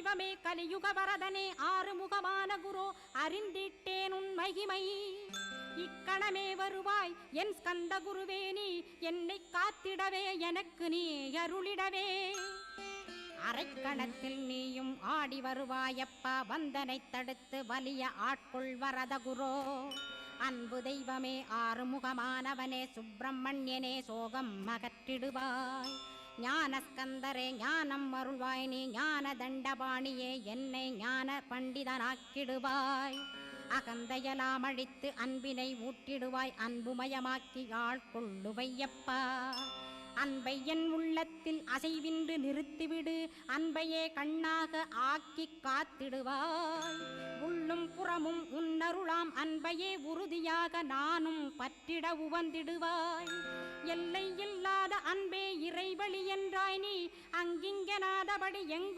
தெய்வமே கலியுக வரதனே ஆறுமுகமான குரு அறிந்திட்டேன் உன் மகிமை. இக்கணமே வருவாய் என் ஸ்கந்த குருவே, நீ என்னை காத்திடவே எனக்கு நீ அருளிடவே. அரைக்கணத்தில் நீயும் ஆடி வருவாயப்பா, வந்தனை தடுத்து வலிய ஆட்கொள் வரத குரோ. அன்பு தெய்வமே ஆறுமுகமானவனே சுப்பிரமணியனே சோகம் அகற்றிடுவாய். ஞானஸ்கந்தரே ஞானம் அருள்வாய், நீ ஞான தண்டபாணியே என்னை ஞான பண்டிதனாக்கிடுவாய். அகந்தையலாம் அழித்து அன்பினை ஊட்டிடுவாய், அன்புமயமாக்கி ஆள்கொள்ளுவையப்பா. அன்பை என் உள்ளத்தில் அசைவின்று நிறுத்திவிடு, அன்பையே கண்ணாக ஆக்கி காத்திடுவாய். உள்ளும் புறமும் உன்னருளாம் அன்பையே உறுதியாக நானும் பற்றிட உவந்திடுவாய். எல்லை இல்லாத அன்பே இறைவழி என்றாய் நீ, அங்கிங்கனாதபடி எங்கும்